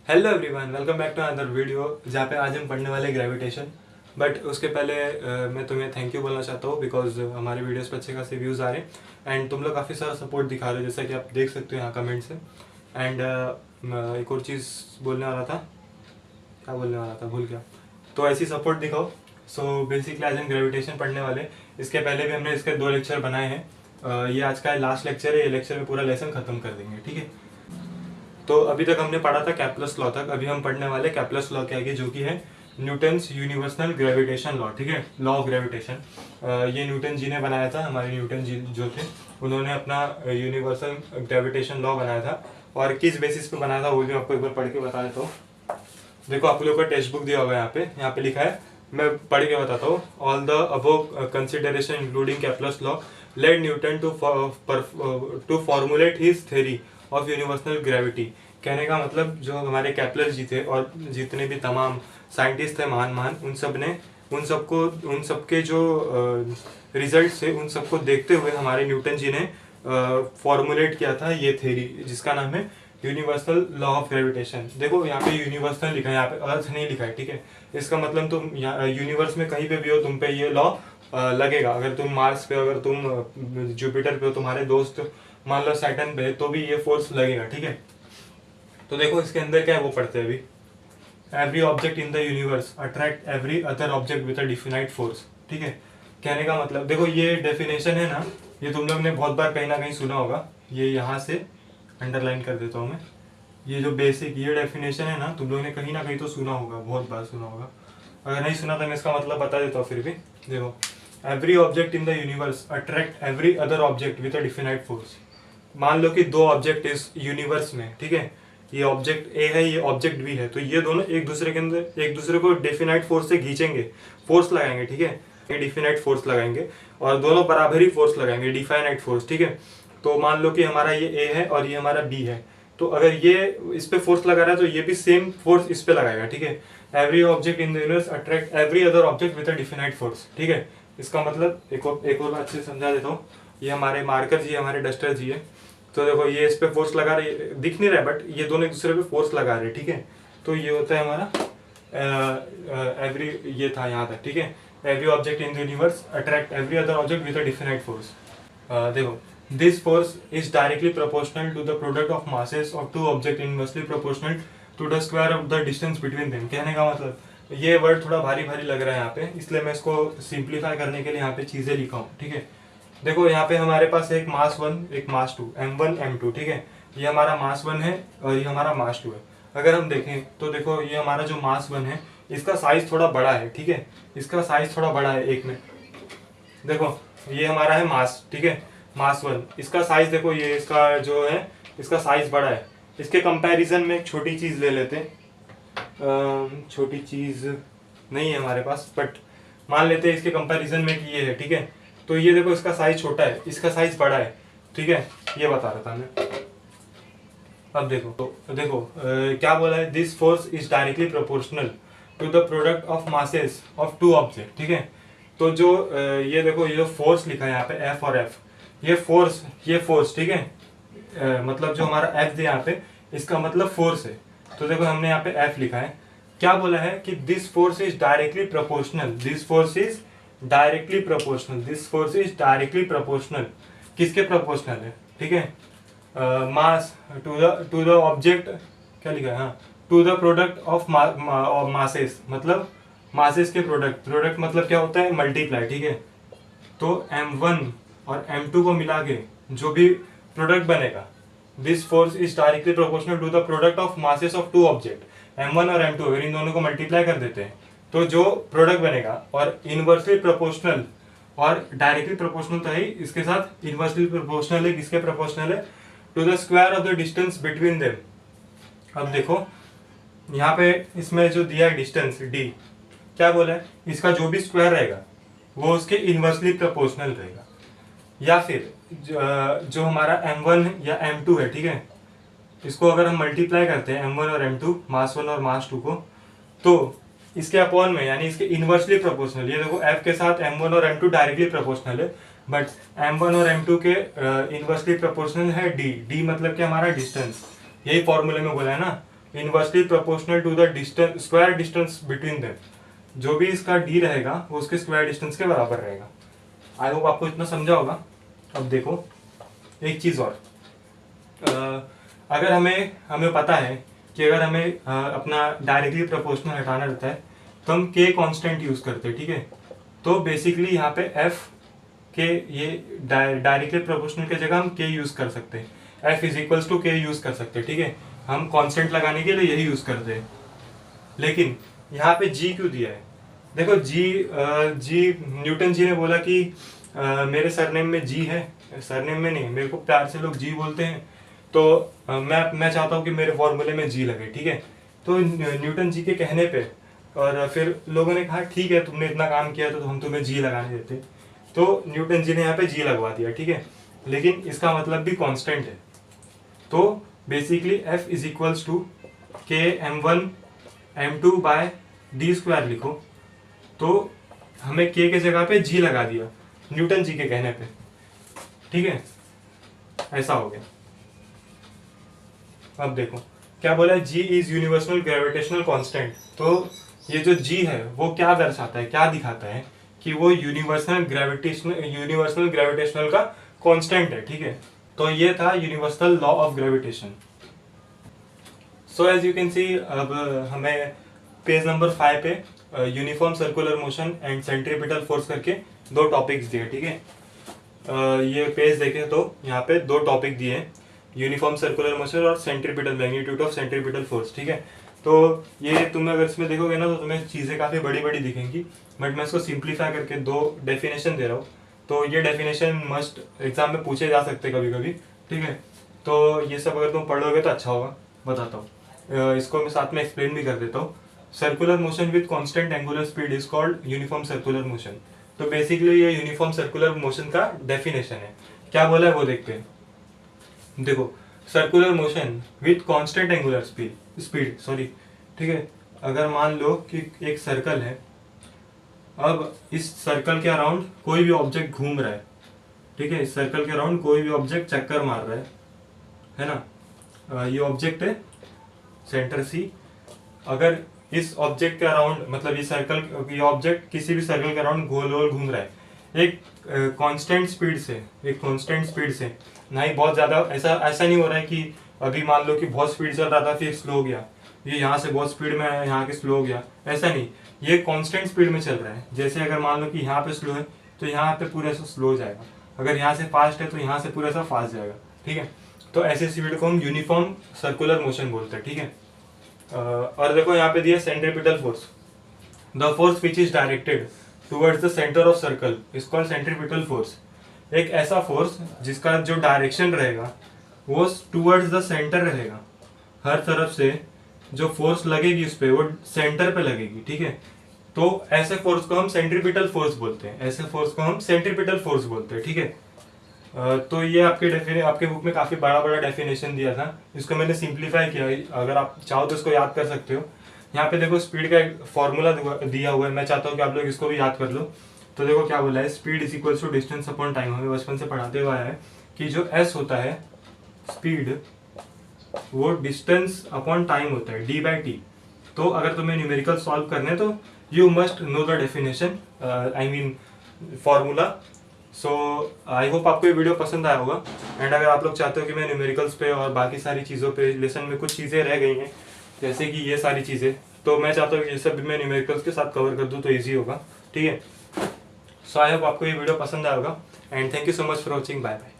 Hello everyone, welcome back to another video जहाँ पे आज हम पढ़ने वाले ग्रेविटेशन। बट उसके पहले मैं तुम्हें थैंक यू बोलना चाहता हूँ बिकॉज हमारे वीडियोस पे अच्छे खासे व्यूज़ आ रहे हैं एंड तुम लोग काफ़ी सारा सपोर्ट दिखा रहे हो, जैसा कि आप देख सकते हो यहाँ कमेंट से। एंड एक और चीज़ बोलने वाला था, क्या बोलने वाला था भूल गया। तो ऐसी सपोर्ट दिखाओ। सो बेसिकली आज हम ग्रेविटेशन पढ़ने वाले। इसके पहले भी हमने इसके 2 लेक्चर बनाए हैं। ये आज का लास्ट लेक्चर है, ये लेक्चर में पूरा लेसन खत्म कर देंगे, ठीक है। तो अभी तक हमने पढ़ा था कैप्लस लॉ तक, अभी हम पढ़ने वाले कैप्लस लॉ के आगे, जो कि है न्यूटन्स यूनिवर्सल ग्रेविटेशन लॉ, ठीक है, लॉ ऑफ ग्रेविटेशन। ये न्यूटन जी ने बनाया था, हमारे न्यूटन जी जो थे उन्होंने अपना यूनिवर्सल ग्रेविटेशन लॉ बनाया था। और किस बेसिस पे बनाया था वो भी आपको एक बार पढ़ के बता देता हूँ। देखो आप लोगों का टेक्स्ट बुक दिया होगा, यहाँ पे लिखा है, मैं पढ़ के बताता हूँ। All the above consideration including Kepler's law led Newton to formulate his theory of universal gravity. कहने का मतलब जो हमारे कैप्लर जी थे और जितने भी तमाम साइंटिस्ट थे महान महान, उन सबके जो रिजल्ट थे उन सबको देखते हुए हमारे न्यूटन जी ने फॉर्मुलेट किया था ये थ्योरी, जिसका नाम है यूनिवर्सल लॉ ऑफ ग्रेविटेशन। देखो यहाँ पे यूनिवर्सल लिखा है, यहाँ पे अर्थ नहीं लिखा है, ठीक है। इसका मतलब तुम यूनिवर्स में कहीं पे भी हो, तुम पे ये लॉ लगेगा। अगर तुम मार्स पे, अगर तुम जुपिटर पे हो, तुम्हारे दोस्त मान लो सैटर्न पे, तो भी ये फोर्स लगेगा, ठीक है। तो देखो इसके अंदर क्या है वो पढ़ते हैं अभी। Every object in the universe attract every other object with a definite force, ठीक है। कहने का मतलब देखो ये डेफिनेशन है ना, ये तुम लोग ने बहुत बार कहीं ना कहीं सुना होगा। ये यहाँ से अंडरलाइन कर देता हूँ मैं। ये जो बेसिक ये डेफिनेशन है ना, तुम लोग ने कहीं ना कहीं तो सुना होगा, बहुत बार सुना होगा। अगर नहीं सुना तो मैं इसका मतलब बता देता हूँ फिर भी। देखो, every object in the universe attract every other object with a definite force. मान लो कि 2 ऑब्जेक्ट इस यूनिवर्स में, ठीक है, ये ऑब्जेक्ट ए है, ये ऑब्जेक्ट बी है, तो ये दोनों एक दूसरे के अंदर एक दूसरे को डेफिनाइट फोर्स से खींचेंगे, फोर्स लगाएंगे, ठीक है। ये डिफिनाइट फोर्स लगाएंगे और दोनों बराबर ही फोर्स लगाएंगे, डिफाइनाइट फोर्स, ठीक है। तो मान लो कि हमारा ये ए है और ये हमारा बी है, तो अगर ये इस पे फोर्स लगा रहा है तो ये भी सेम फोर्स इस पे लगाएगा, ठीक है। Every object in the universe attract every other object with a definite force, ठीक है। इसका मतलब एक और बात से समझा देता हूँ। ये हमारे मार्कर जी, हमारे डस्टर जी है, तो देखो ये इस पे फोर्स लगा रहे, दिख नहीं रहा है बट ये दोनों एक दूसरे पे फोर्स लगा रहे, ठीक है। तो ये होता है हमारा एवरी, ये था यहाँ तक, ठीक है। Every object in the universe attract every other object with a definite force. देखो, this force is directly proportional to the product of masses of 2 object inversely proportional to the square of the distance between them. कहने का मतलब ये word थोड़ा भारी भारी लग रहा है यहाँ पे, इसलिए मैं इसको सिंप्लीफाई करने के लिए यहाँ पे चीजें लिखा हूँ, ठीक है। देखो यहाँ पे हमारे पास एक मास 1 एक मास 2, m1 m2, ठीक है। ये हमारा मास 1 है और ये हमारा मास 2 है। अगर हम देखें तो देखो ये हमारा जो मास 1 है इसका साइज थोड़ा बड़ा है, ठीक है। इसका साइज थोड़ा बड़ा है, एक मिनट। देखो ये हमारा है मास, ठीक है, मास 1। इसका साइज देखो, ये इसका जो है इसका साइज बड़ा है। इसके कंपैरिजन में एक छोटी चीज ले लेते हैं। छोटी चीज नहीं है हमारे पास, बट मान लेते हैं इसके कंपैरिजन में कि ये है, ठीक है। तो ये देखो इसका साइज छोटा है, इसका साइज बड़ा है, ठीक है। ये बता रहा था मैं। अब देखो तो देखो क्या बोला है, this force is directly proportional to the product of masses of 2 object, ठीक है। तो जो ये देखो ये जो फोर्स लिखा है यहाँ पे एफ और एफ, ये फोर्स, ठीक है। मतलब जो हमारा एफ है यहाँ पे, इसका मतलब फोर्स है। तो देखो हमने यहाँ पे एफ लिखा है, क्या बोला है कि this force is directly proportional, this force is directly proportional, this force is directly proportional. किसके प्रोपोर्शनल है, ठीक है, मास टू द ऑब्जेक्ट, क्या लिखा है, हाँ, to the product of masses, मतलब मासेस के प्रोडक्ट मतलब क्या होता है, मल्टीप्लाई, ठीक है। तो m1 और m2 को मिला के जो भी प्रोडक्ट बनेगा, this force is directly proportional to the product of masses of 2 object. m1 और m2 अगर इन दोनों को मल्टीप्लाई कर देते हैं तो जो प्रोडक्ट बनेगा, और इनवर्सली प्रोपोर्शनल और डायरेक्टली प्रोपोर्शनल तो है, इसके साथ इनवर्सली प्रोपोर्शनल है, किसके प्रोपोर्शनल है, to the square of the distance between them. अब देखो यहाँ पे इसमें जो दिया है डिस्टेंस d, क्या बोला है, इसका जो भी स्क्वायर रहेगा वो उसके इनवर्सली प्रोपोर्शनल रहेगा। या फिर जो हमारा m1 या m2 है, ठीक है, इसको अगर हम मल्टीप्लाई करते हैं m1 और m2, मास 1 और मास 2 को, तो इसके अपॉन में यानी इसके इनवर्सली प्रोपोर्शनल, ये देखो f के साथ m1 और m2 डायरेक्टली प्रोपोर्शनल है, बट m1 और m2 के इनवर्सली प्रोपोर्शनल है d मतलब क्या, हमारा डिस्टेंस। यही फॉर्मूले में बोला है ना, inversely proportional to the distance, square distance between them. जो भी इसका डी रहेगा वो उसके स्क्वायर डिस्टेंस के बराबर रहेगा। आई होप आपको इतना समझा होगा। अब देखो एक चीज़ और, अगर हमें पता है कि अगर हमें अपना डायरेक्टली प्रोपोर्शनल हटाना रहता है तो हम के कांस्टेंट यूज़ करते हैं, ठीक है। तो बेसिकली यहाँ पे एफ के ये डायरेक्टली प्रोपोर्शनल की जगह हम के यूज़ कर सकते हैं, एफ इज इक्वल्स टू के यूज़ कर सकते हैं, ठीक है। हम कांस्टेंट लगाने के लिए यही यूज़ करते हैं। लेकिन यहाँ पे जी क्यों दिया है? देखो जी न्यूटन जी ने बोला कि मेरे सरनेम में जी है, सरनेम में नहीं, मेरे को प्यार से लोग जी बोलते हैं, तो मैं चाहता हूँ कि मेरे फॉर्मूले में जी लगे, ठीक है। तो न्यूटन जी के कहने पे और फिर लोगों ने कहा ठीक है तुमने इतना काम किया तो हम तुम्हें जी लगाने देते, तो न्यूटन जी ने यहाँ पे जी लगवा दिया, ठीक है। लेकिन इसका मतलब भी कांस्टेंट है, तो basically F is equals to K m1 m2 bye D square लिखो। तो हमें के जगह पे जी लगा दिया न्यूटन जी के कहने पे, ठीक है। ऐसा हो गया। अब देखो क्या बोला है, जी इज यूनिवर्सल ग्रेविटेशनल कांस्टेंट। तो ये जो जी है वो क्या दर्शाता है, क्या दिखाता है कि वो यूनिवर्सल ग्रेविटेशनल का कांस्टेंट है, ठीक है। तो ये था universal law of gravitation. So as you can see, अब हमें पेज नंबर 5 पे uniform circular motion and centripetal force करके 2 टॉपिक्स दिए, ठीक है। ये पेज देखें तो यहाँ पे 2 टॉपिक दिए हैं, यूनिफॉर्म सर्कुलर मोशन और centripetal magnitude of centripetal force, ठीक है। तो ये तुम्हें अगर इसमें देखोगे ना तो तुम्हें चीज़ें काफ़ी बड़ी बड़ी दिखेंगी, बट मैं इसको सिंप्लीफाई करके 2 डेफिनेशन दे रहा हूँ। तो ये डेफिनेशन मस्ट एग्जाम में पूछे जा सकते कभी कभी, ठीक है। तो ये सब अगर तुम पढ़ लोगे तो अच्छा होगा, बताता हूँ। इसको मैं साथ में एक्सप्लेन भी कर देता हूँ। Circular motion with constant angular speed is called uniform circular motion. तो बेसिकली ये यूनिफॉर्म सर्कुलर मोशन का डेफिनेशन है। क्या बोला है वो देखते हैं। देखो circular motion with constant angular speed sorry, ठीक है। अगर मान लो कि एक सर्कल है, अब इस सर्कल के अराउंड कोई भी ऑब्जेक्ट घूम रहा है, ठीक है। इस सर्कल के अराउंड कोई भी ऑब्जेक्ट चक्कर मार रहा है ना। ये ऑब्जेक्ट है सेंटर सी। अगर इस ऑब्जेक्ट के अराउंड, मतलब ये ऑब्जेक्ट किसी भी सर्कल के अराउंड गोल गोल घूम रहा है एक कांस्टेंट स्पीड से, ना ही बहुत ज़्यादा, ऐसा नहीं हो रहा है कि अभी मान लो कि बहुत स्पीड चल रहा था फिर स्लो हो गया, ये यहाँ से बहुत स्पीड में आया यहाँ के स्लो हो गया, ऐसा नहीं। ये कांस्टेंट स्पीड में चल रहा है। जैसे अगर मान लो कि यहाँ पे स्लो है तो यहाँ पे पूरा सा स्लो हो जाएगा, अगर यहाँ से फास्ट है तो यहाँ से पूरा सा फास्ट जाएगा, ठीक है। तो ऐसे स्पीड को हम यूनिफॉर्म सर्कुलर मोशन बोलते हैं, ठीक है। और देखो यहाँ पे दिया centripetal force, the force which is directed towards the centre of circle is called centripetal force. एक ऐसा फोर्स जिसका जो डायरेक्शन रहेगा वो टुवर्ड्स द सेंटर रहेगा, हर तरफ से जो फोर्स लगेगी उस पर वो सेंटर पे लगेगी, ठीक है। तो ऐसे फोर्स को हम सेंट्रीपिटल फोर्स बोलते हैं, ठीक है। तो ये आपके बुक में काफ़ी बड़ा डेफिनेशन दिया था, इसको मैंने सिंप्लीफाई किया। अगर आप चाहो तो इसको याद कर सकते हो। यहाँ पे देखो स्पीड का एक फॉर्मूला दिया हुआ है, मैं चाहता हूँ कि आप लोग इसको भी याद कर लो। तो देखो क्या बोला है, speed is equals to distance upon time. हमें बचपन से पढ़ाते हुआ है कि जो एस होता है स्पीड, वो डिस्टेंस अपॉन टाइम होता है, डी बाई टी। तो अगर तुम्हें न्यूमेरिकल सॉल्व करने तो you must know the definition, I mean formula. So I hope आपको ये वीडियो पसंद आया होगा। एंड अगर आप लोग चाहते हो कि मैं न्यूमेरिकल्स पे और बाकी सारी चीज़ों पे, लेसन में कुछ चीज़ें रह गई हैं जैसे कि ये सारी चीज़ें, तो मैं चाहता हूँ कि ये सब भी मैं न्यूमेरिकल्स के साथ कवर कर दूँ तो ईजी होगा, ठीक है। सो आई होप आपको ये वीडियो पसंद आया होगा and thank you so much for watching. Bye bye.